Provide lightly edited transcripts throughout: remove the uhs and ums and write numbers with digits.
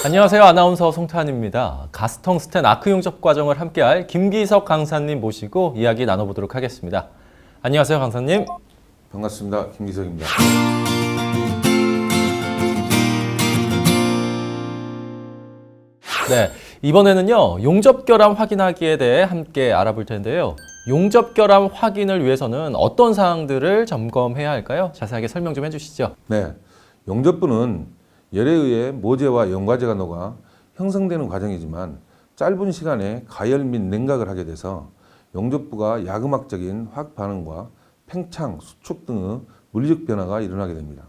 안녕하세요. 아나운서 송태환입니다. 가스텅스텐 아크 용접 과정을 함께할 김기석 강사님 모시고 이야기 나눠보도록 하겠습니다. 안녕하세요, 강사님. 반갑습니다. 김기석입니다. 네, 이번에는요, 용접결함 확인하기에 대해 함께 알아볼 텐데요. 용접결함 확인을 위해서는 어떤 사항들을 점검해야 할까요? 자세하게 설명 좀 해주시죠. 네, 용접부는 열에 의해 모재와 연과제가 녹아 형성되는 과정이지만 짧은 시간에 가열 및 냉각을 하게 돼서 용접부가 야금학적인 화학 반응과 팽창, 수축 등의 물리적 변화가 일어나게 됩니다.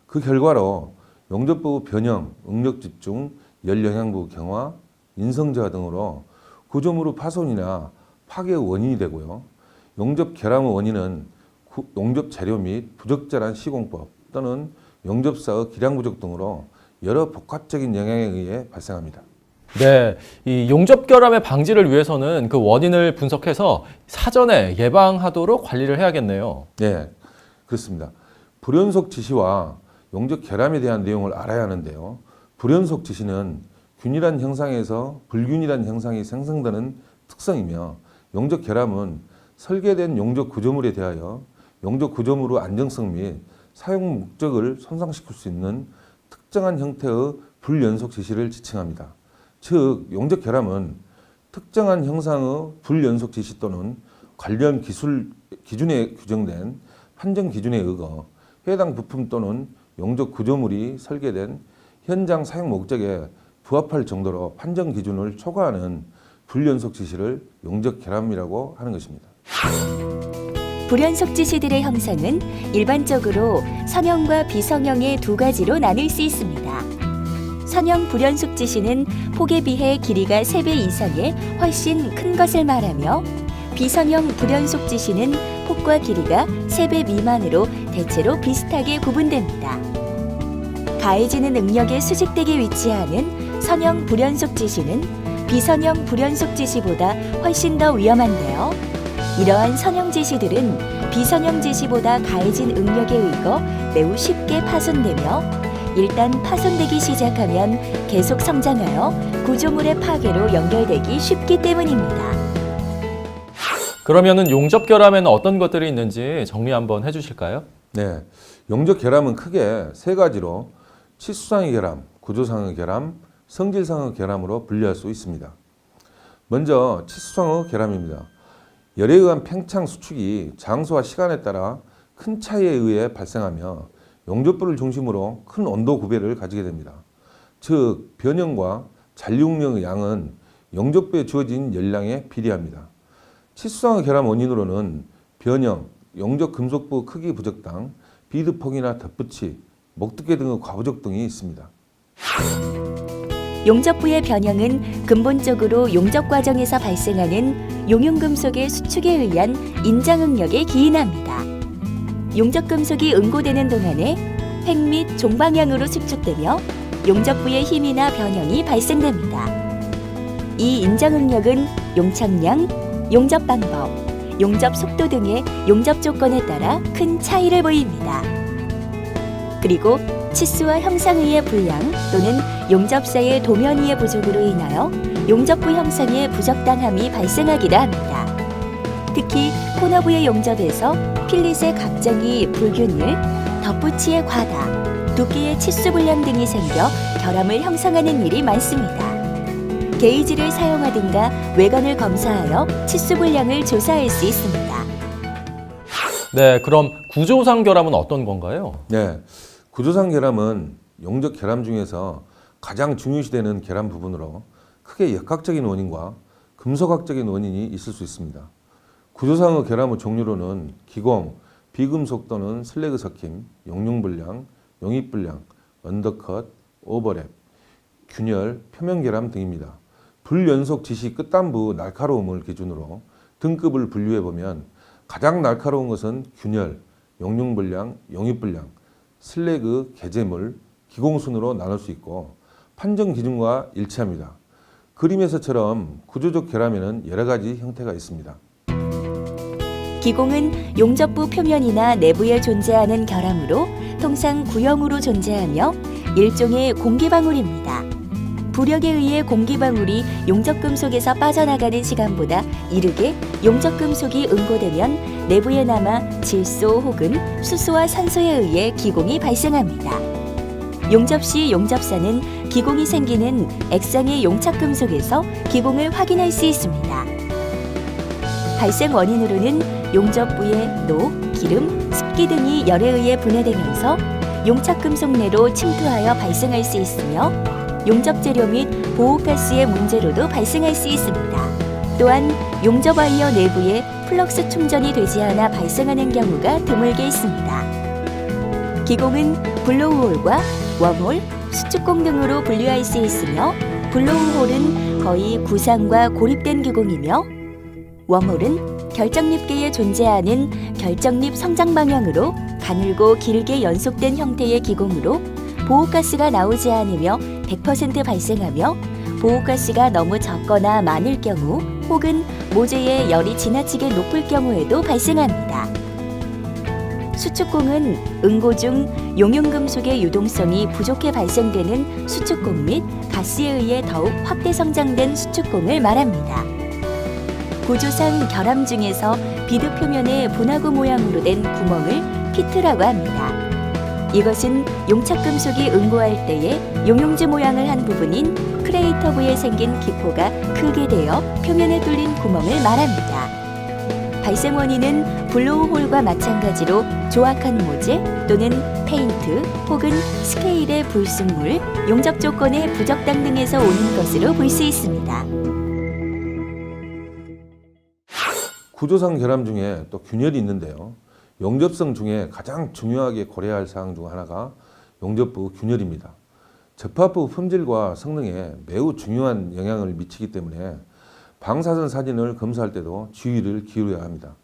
그 결과로 용접부 변형, 응력 집중, 열 영향부 경화, 인성 저하 등으로 구조물의 파손이나 파괴의 원인이 되고요. 용접 결함의 원인은 용접 재료 및 부적절한 시공법 또는 용접사의 기량 부족 등으로 여러 복합적인 영향에 의해 발생합니다. 네, 이 용접결함의 방지를 위해서는 그 원인을 분석해서 사전에 예방하도록 관리를 해야겠네요. 네, 그렇습니다. 불연속 지시와 용접 결함에 대한 내용을 알아야 하는데요. 불연속 지시는 균일한 형상에서 불균일한 형상이 생성되는 특성이며 용접 결함은 설계된 용접 구조물에 대하여 용접 구조물의 안정성 및 사용 목적을 손상시킬 수 있는 특정한 형태의 불연속 지시를 지칭합니다. 즉, 용접 결함은 특정한 형상의 불연속 지시 또는 관련 기준에 규정된 판정 기준에 의거 해당 부품 또는 용접 구조물이 설계된 현장 사용 목적에 부합할 정도로 판정 기준을 초과하는 불연속 지시를 용접 결함이라고 하는 것입니다. 불연속 지시들의 형상은 일반적으로 선형과 비선형의 두 가지로 나눌 수 있습니다. 선형 불연속 지시는 폭에 비해 길이가 3배 이상의 훨씬 큰 것을 말하며 비선형 불연속 지시는 폭과 길이가 3배 미만으로 대체로 비슷하게 구분됩니다. 가해지는 응력에 수직되게 위치하는 선형 불연속 지시는 비선형 불연속 지시보다 훨씬 더 위험한데요. 이러한 선형 지시들은 비선형 지시보다 가해진 응력에 의거 매우 쉽게 파손되며 일단 파손되기 시작하면 계속 성장하여 구조물의 파괴로 연결되기 쉽기 때문입니다. 그러면은 용접결함에는 어떤 것들이 있는지 정리 한번 해주실까요? 네, 용접 결함은 크게 세 가지로 치수상의 결함, 구조상의 결함, 성질상의 결함으로 분류할 수 있습니다. 먼저 치수상의 결함입니다. 열에 의한 팽창 수축이 장소와 시간에 따라 큰 차이에 의해 발생하며 용접부를 중심으로 큰 온도 구배를 가지게 됩니다. 즉, 변형과 잔류응력의 양은 용접부에 주어진 열량에 비례합니다. 치수상의 결함 원인으로는 변형, 용접 금속부 크기 부적당, 비드폭이나 덧붙이, 목두께 등의 과부적 등이 있습니다. 용접부의 변형은 근본적으로 용접 과정에서 발생하는 용융금속의 수축에 의한 인장응력에 기인합니다. 용접금속이 응고되는 동안에 획 및 종방향으로 수축되며 용접부의 힘이나 변형이 발생됩니다. 이 인장응력은 용착량, 용접 방법, 용접 속도 등의 용접 조건에 따라 큰 차이를 보입니다. 그리고 치수와 형상의의 불량 또는 용접사의 도면의의 부족으로 인하여 용접부 형상의 부적당함이 발생하기도 합니다. 특히 코너부의 용접에서 필릿의 각장이 불균일, 덧붙이의 과다, 두께의 치수 불량 등이 생겨 결함을 형성하는 일이 많습니다. 게이지를 사용하든가 외관을 검사하여 치수 불량을 조사할 수 있습니다. 네, 그럼 구조상 결함은 어떤 건가요? 네, 구조상 결함은 용접 결함 중에서 가장 중요시되는 결함 부분으로 크게 역학적인 원인과 금속학적인 원인이 있을 수 있습니다. 구조상의 결함의 종류로는 기공, 비금속 또는 슬래그 섞임, 용융불량, 용입불량, 언더컷, 오버랩, 균열, 표면결함 등입니다. 불연속 지시 끝단부 날카로움을 기준으로 등급을 분류해보면 가장 날카로운 것은 균열, 용융불량, 용입불량, 슬래그, 개재물, 기공순으로 나눌 수 있고 판정 기준과 일치합니다. 그림에서처럼 구조적 결함에는 여러 가지 형태가 있습니다. 기공은 용접부 표면이나 내부에 존재하는 결함으로 통상 구형으로 존재하며 일종의 공기방울입니다. 부력에 의해 공기방울이 용접금속에서 빠져나가는 시간보다 이르게 용접금속이 응고되면 내부에 남아 질소 혹은 수소와 산소에 의해 기공이 발생합니다. 용접 시 용접사는 기공이 생기는 액상의 용착금속에서 기공을 확인할 수 있습니다. 발생 원인으로는 용접부의 노, 기름, 습기 등이 열에 의해 분해되면서 용착금속 내로 침투하여 발생할 수 있으며 용접재료 및 보호가스의 문제로도 발생할 수 있습니다. 또한 용접 와이어 내부에 플럭스 충전이 되지 않아 발생하는 경우가 드물게 있습니다. 기공은 블로우홀과 웜홀, 수축공 등으로 분류할 수 있으며 블로우홀은 거의 구상과 고립된 기공이며 웜홀은 결정립계에 존재하는 결정립 성장 방향으로 가늘고 길게 연속된 형태의 기공으로 보호가스가 나오지 않으며 100% 발생하며 보호가스가 너무 적거나 많을 경우 혹은 모재에 열이 지나치게 높을 경우에도 발생합니다. 수축공은 응고 중 용융금속의 유동성이 부족해 발생되는 수축공 및 가스에 의해 더욱 확대 성장된 수축공을 말합니다. 구조상 결함 중에서 비드 표면에 분화구 모양으로 된 구멍을 피트라고 합니다. 이것은 용착금속이 응고할 때에 용융지 모양을 한 부분인 크레이터부에 생긴 기포가 크게 되어 표면에 뚫린 구멍을 말합니다. 발생 원인은 블로우홀과 마찬가지로 조악한 모재 또는 페인트 혹은 스케일의 불순물, 용접 조건의 부적당 등에서 오는 것으로 볼 수 있습니다. 구조상 결함 중에 또 균열이 있는데요. 용접성 중에 가장 중요하게 고려해야 할 사항 중 하나가 용접부 균열입니다. 접합부 품질과 성능에 매우 중요한 영향을 미치기 때문에 방사선 사진을 검사할 때도 주의를 기울여야 합니다.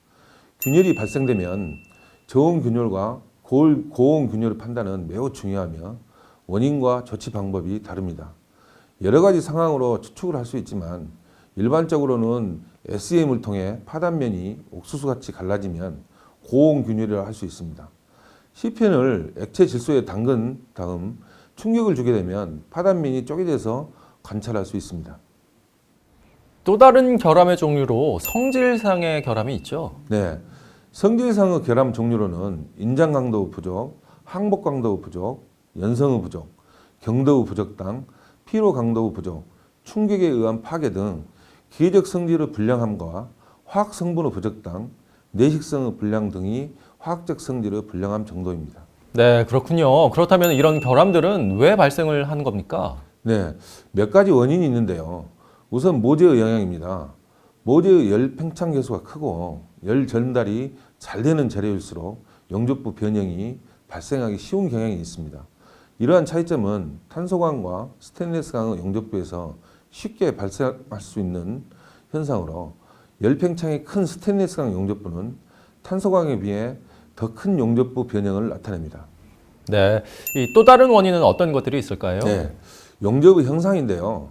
균열이 발생되면 저온 균열과 고온 균열의 판단은 매우 중요하며 원인과 조치 방법이 다릅니다. 여러 가지 상황으로 추측을 할 수 있지만 일반적으로는 SEM을 통해 파단면이 옥수수같이 갈라지면 고온 균열이라 할 수 있습니다. 시펜을 액체 질소에 담근 다음 충격을 주게 되면 파단면이 쪼개져서 관찰할 수 있습니다. 또 다른 결함의 종류로 성질상의 결함이 있죠. 네, 성질상의 결함 종류로는 인장 강도 부족, 항복 강도 부족, 연성의 부족, 경도의 부적당, 피로 강도 부족, 충격에 의한 파괴 등 기계적 성질의 불량함과 화학 성분의 부적당, 내식성의 불량 등이 화학적 성질의 불량함 정도입니다. 네, 그렇군요. 그렇다면 이런 결함들은 왜 발생을 하는 겁니까? 네, 몇 가지 원인이 있는데요. 우선 모재의 영향입니다. 모재의 열 팽창 계수가 크고 열 전달이 잘 되는 재료일수록 용접부 변형이 발생하기 쉬운 경향이 있습니다. 이러한 차이점은 탄소광과 스테인리스광의 용접부에서 쉽게 발생할 수 있는 현상으로 열 팽창이 큰 스테인리스광 용접부는 탄소광에 비해 더 큰 용접부 변형을 나타냅니다. 네, 이 또 다른 원인은 어떤 것들이 있을까요? 네, 용접의 형상인데요.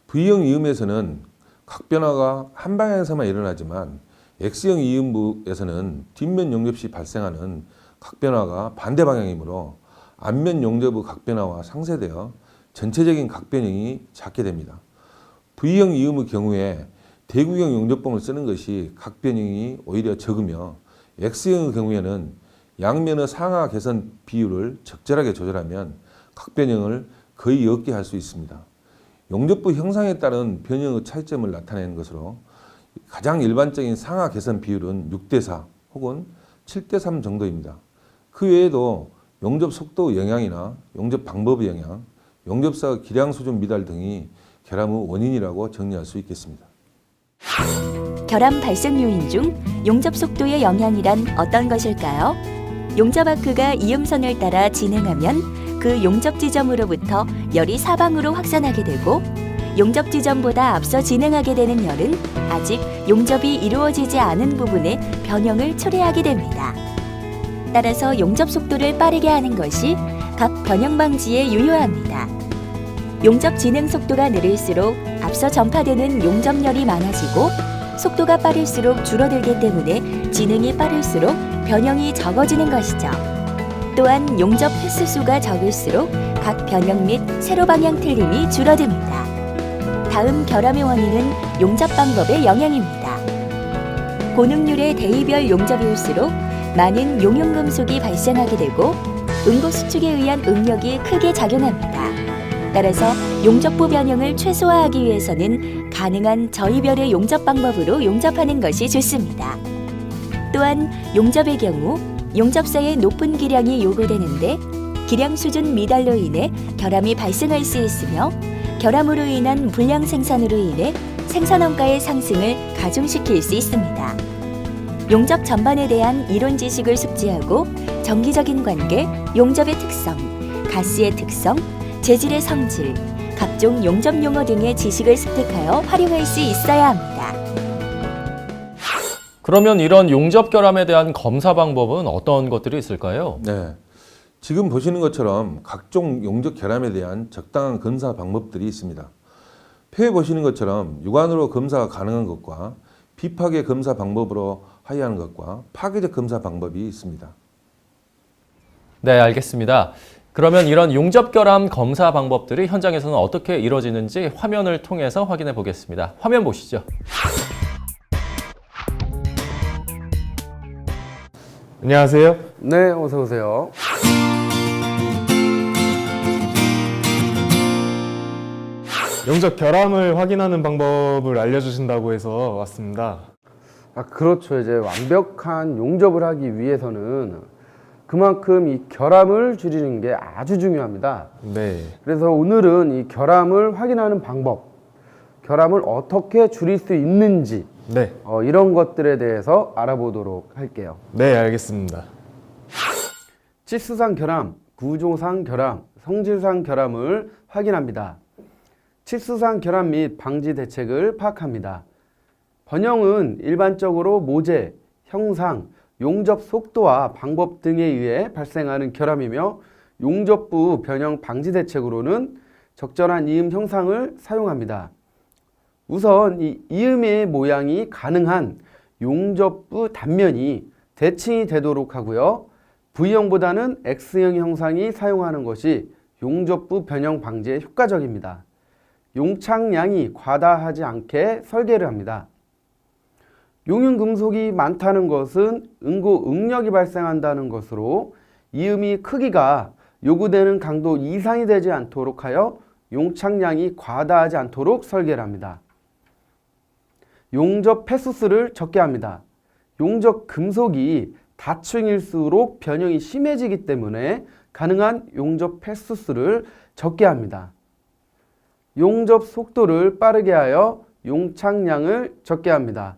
V형 이음에서는 각 변화가 한 방향에서만 일어나지만 X형 이음부에서는 뒷면 용접 시 발생하는 각 변화가 반대 방향이므로 앞면 용접의 각 변화와 상쇄되어 전체적인 각 변형이 작게 됩니다. V형 이음의 경우에 대구형 용접봉을 쓰는 것이 각 변형이 오히려 적으며 X형의 경우에는 양면의 상하 개선 비율을 적절하게 조절하면 각 변형을 거의 없게 할 수 있습니다. 용접부 형상에 따른 변형의 차이점을 나타내는 것으로 가장 일반적인 상하 개선 비율은 6대4 혹은 7대3 정도입니다. 그 외에도 용접 속도의 영향이나 용접 방법의 영향, 용접사 기량 수준 미달 등이 결함의 원인이라고 정리할 수 있겠습니다. 결함 발생 요인 중 용접 속도의 영향이란 어떤 것일까요? 용접 아크가 이음선을 따라 진행하면 그 용접 지점으로부터 열이 사방으로 확산하게 되고 용접 지점보다 앞서 진행하게 되는 열은 아직 용접이 이루어지지 않은 부분에 변형을 초래하게 됩니다. 따라서 용접 속도를 빠르게 하는 것이 각 변형 방지에 유효합니다. 용접 진행 속도가 느릴수록 앞서 전파되는 용접열이 많아지고 속도가 빠를수록 줄어들기 때문에 진행이 빠를수록 변형이 적어지는 것이죠. 또한 용접 횟수 수가 적을수록 각 변형 및 세로 방향 틀림이 줄어듭니다. 다음 결함의 원인은 용접 방법의 영향입니다. 고능률의 대이별 용접일수록 많은 용융금속이 발생하게 되고 응고수축에 의한 응력이 크게 작용합니다. 따라서 용접부 변형을 최소화하기 위해서는 가능한 저이별의 용접 방법으로 용접하는 것이 좋습니다. 또한 용접의 경우 용접사의 높은 기량이 요구되는데 기량 수준 미달로 인해 결함이 발생할 수 있으며 결함으로 인한 불량 생산으로 인해 생산원가의 상승을 가중시킬 수 있습니다. 용접 전반에 대한 이론 지식을 숙지하고 정기적인 관계, 용접의 특성, 가스의 특성, 재질의 성질, 각종 용접 용어 등의 지식을 습득하여 활용할 수 있어야 합니다. 그러면 이런 용접 결함에 대한 검사 방법은 어떤 것들이 있을까요? 네. 지금 보시는 것처럼 각종 용접 결함에 대한 적당한 검사 방법들이 있습니다. 표에 보시는 것처럼 육안으로 검사가 가능한 것과 비파괴 검사 방법으로 하여하는 것과 파괴적 검사 방법이 있습니다. 네, 알겠습니다. 그러면 이런 용접 결함 검사 방법들이 현장에서는 어떻게 이루어지는지 화면을 통해서 확인해 보겠습니다. 화면 보시죠. 안녕하세요. 네, 어서 오세요. 용접 결함을 확인하는 방법을 알려주신다고 해서 왔습니다. 그렇죠. 이제 완벽한 용접을 하기 위해서는 그만큼 이 결함을 줄이는 게 아주 중요합니다. 네. 그래서 오늘은 이 결함을 확인하는 방법, 결함을 어떻게 줄일 수 있는지 네. 이런 것들에 대해서 알아보도록 할게요. 네, 알겠습니다. 치수상 결함, 구조상 결함, 성질상 결함을 확인합니다. 치수상 결함 및 방지 대책을 파악합니다. 번영은 일반적으로 모재, 형상, 용접 속도와 방법 등에 의해 발생하는 결함이며 용접부 변형 방지 대책으로는 적절한 이음 형상을 사용합니다. 우선 이 이음의 모양이 가능한 용접부 단면이 대칭이 되도록 하고요. V형보다는 X형 형상이 사용하는 것이 용접부 변형 방지에 효과적입니다. 용착량이 과다하지 않게 설계를 합니다. 용융금속이 많다는 것은 응고 응력이 발생한다는 것으로 이음이 크기가 요구되는 강도 이상이 되지 않도록 하여 용착량이 과다하지 않도록 설계를 합니다. 용접 횟수를 적게 합니다. 용접 금속이 다층일수록 변형이 심해지기 때문에 가능한 용접 횟수를 적게 합니다. 용접 속도를 빠르게 하여 용착량을 적게 합니다.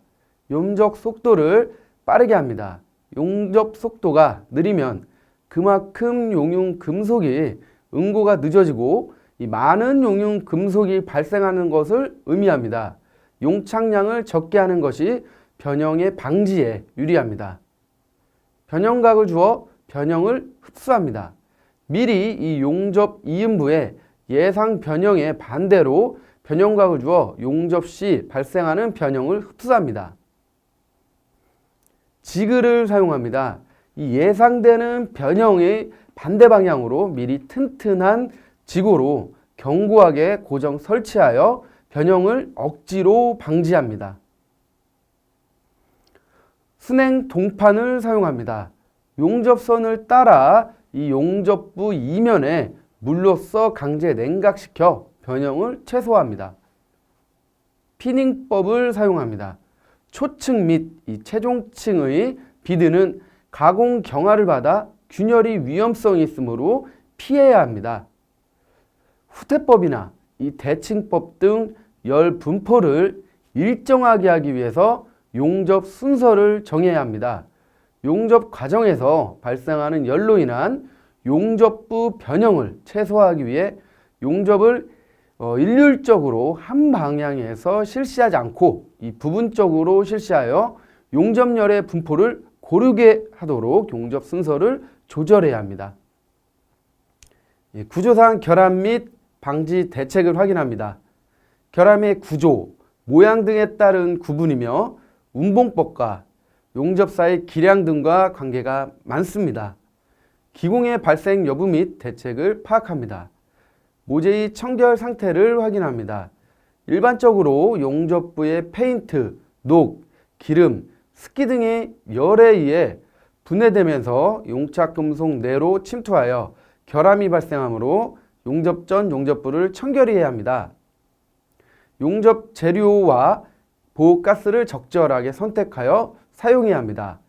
용접 속도를 빠르게 합니다. 용접 속도가 느리면 그만큼 용융 금속이 응고가 늦어지고 이 많은 용융 금속이 발생하는 것을 의미합니다. 용착량을 적게 하는 것이 변형의 방지에 유리합니다. 변형각을 주어 변형을 흡수합니다. 미리 이 용접 이음부에 예상 변형의 반대로 변형각을 주어 용접 시 발생하는 변형을 흡수합니다. 지그를 사용합니다. 이 예상되는 변형의 반대 방향으로 미리 튼튼한 지고로 견고하게 고정 설치하여 변형을 억지로 방지합니다. 순행 동판을 사용합니다. 용접선을 따라 이 용접부 이면에 물로써 강제 냉각시켜 변형을 최소화합니다. 피닝법을 사용합니다. 초층 및 이 최종층의 비드는 가공 경화를 받아 균열이 위험성이 있으므로 피해야 합니다. 후퇴법이나 이 대칭법 등 열 분포를 일정하게 하기 위해서 용접 순서를 정해야 합니다. 용접 과정에서 발생하는 열로 인한 용접부 변형을 최소화하기 위해 용접을 일률적으로 한 방향에서 실시하지 않고 이 부분적으로 실시하여 용접열의 분포를 고르게 하도록 용접 순서를 조절해야 합니다. 구조상 결함 및 방지 대책을 확인합니다. 결함의 구조, 모양 등에 따른 구분이며 운봉법과 용접사의 기량 등과 관계가 많습니다. 기공의 발생 여부 및 대책을 파악합니다. 모재의 청결 상태를 확인합니다. 일반적으로 용접부의 페인트, 녹, 기름, 습기 등의 열에 의해 분해되면서 용착금속 내로 침투하여 결함이 발생하므로 용접 전 용접부를 청결히 해야 합니다. 용접 재료와 보호가스를 적절하게 선택하여 사용해야 합니다.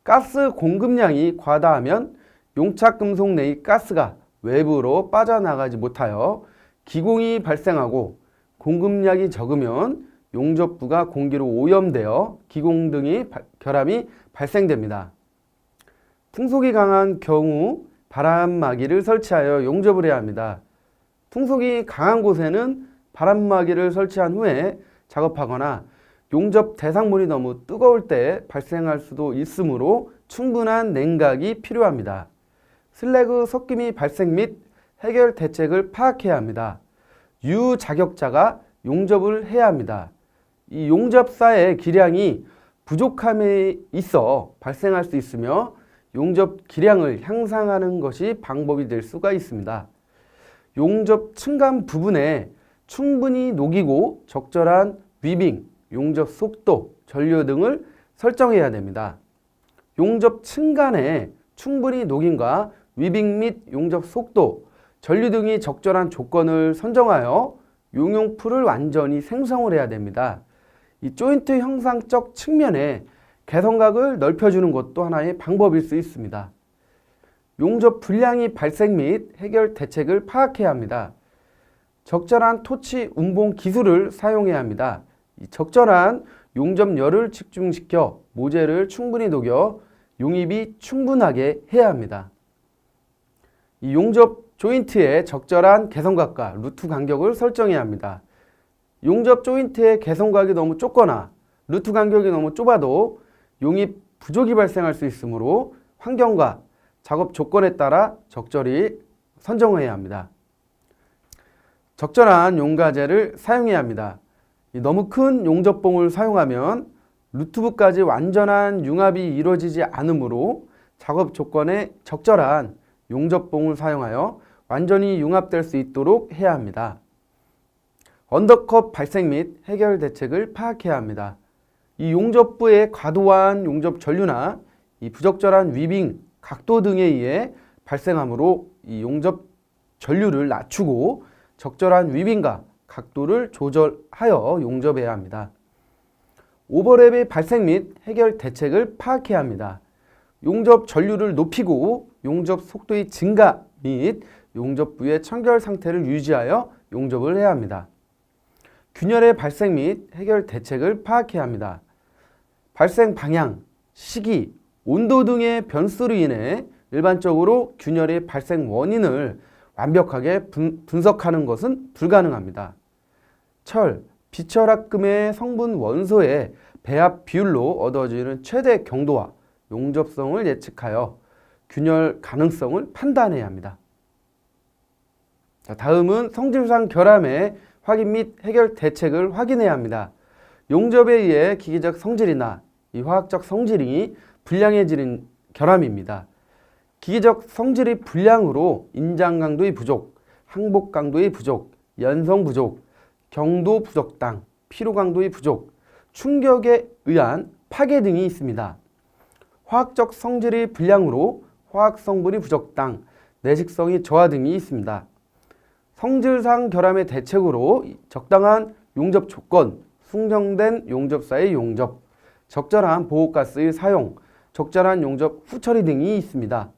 가스 공급량이 과다하면 용착금속 내의 가스가 외부로 빠져나가지 못하여 기공이 발생하고, 공급량이 적으면 용접부가 공기로 오염되어 기공 등의 결함이 발생됩니다. 풍속이 강한 경우 바람막이를 설치하여 용접을 해야 합니다. 풍속이 강한 곳에는 바람막이를 설치한 후에 작업하거나 용접 대상물이 너무 뜨거울 때 발생할 수도 있으므로 충분한 냉각이 필요합니다. 슬래그 섞임이 발생 및 해결 대책을 파악해야 합니다. 유자격자가 용접을 해야 합니다. 이 용접사의 기량이 부족함에 있어 발생할 수 있으며 용접 기량을 향상하는 것이 방법이 될 수가 있습니다. 용접 층간 부분에 충분히 녹이고 적절한 위빙, 용접 속도, 전류 등을 설정해야 됩니다. 용접 층간에 충분히 녹임과 위빙 및 용접 속도, 전류 등이 적절한 조건을 선정하여 용용풀을 완전히 생성을 해야 됩니다. 이 조인트 형상적 측면에 개선각을 넓혀주는 것도 하나의 방법일 수 있습니다. 용접 불량이 발생 및 해결 대책을 파악해야 합니다. 적절한 토치 운봉 기술을 사용해야 합니다. 이 적절한 용접열을 집중시켜 모재를 충분히 녹여 용입이 충분하게 해야 합니다. 이 용접 조인트의 적절한 개선각과 루트 간격을 설정해야 합니다. 용접 조인트의 개선각이 너무 좁거나 루트 간격이 너무 좁아도 용입 부족이 발생할 수 있으므로 환경과 작업 조건에 따라 적절히 선정해야 합니다. 적절한 용가제를 사용해야 합니다. 너무 큰 용접봉을 사용하면 루트부까지 완전한 융합이 이루어지지 않으므로 작업 조건에 적절한 용접봉을 사용하여 완전히 융합될 수 있도록 해야 합니다. 언더컷 발생 및 해결 대책을 파악해야 합니다. 이 용접부의 과도한 용접 전류나 이 부적절한 위빙, 각도 등에 의해 발생하므로 이 용접 전류를 낮추고 적절한 위빙과 각도를 조절하여 용접해야 합니다. 오버랩의 발생 및 해결 대책을 파악해야 합니다. 용접 전류를 높이고 용접 속도의 증가 및 용접부의 청결 상태를 유지하여 용접을 해야 합니다. 균열의 발생 및 해결 대책을 파악해야 합니다. 발생 방향, 시기, 온도 등의 변수로 인해 일반적으로 균열의 발생 원인을 완벽하게 분석하는 것은 불가능합니다. 철, 비철합금의 성분 원소의 배합 비율로 얻어지는 최대 경도와 용접성을 예측하여 균열 가능성을 판단해야 합니다. 다음은 성질상 결함의 확인 및 해결 대책을 확인해야 합니다. 용접에 의해 기계적 성질이나 이 화학적 성질이 불량해지는 결함입니다. 기계적 성질이 불량으로 인장 강도의 부족, 항복 강도의 부족, 연성 부족, 경도 부적당, 피로 강도의 부족, 충격에 의한 파괴 등이 있습니다. 화학적 성질이 불량으로 화학 성분이 부적당, 내식성이 저하 등이 있습니다. 성질상 결함의 대책으로 적당한 용접 조건, 숙련된 용접사의 용접, 적절한 보호가스의 사용, 적절한 용접 후처리 등이 있습니다.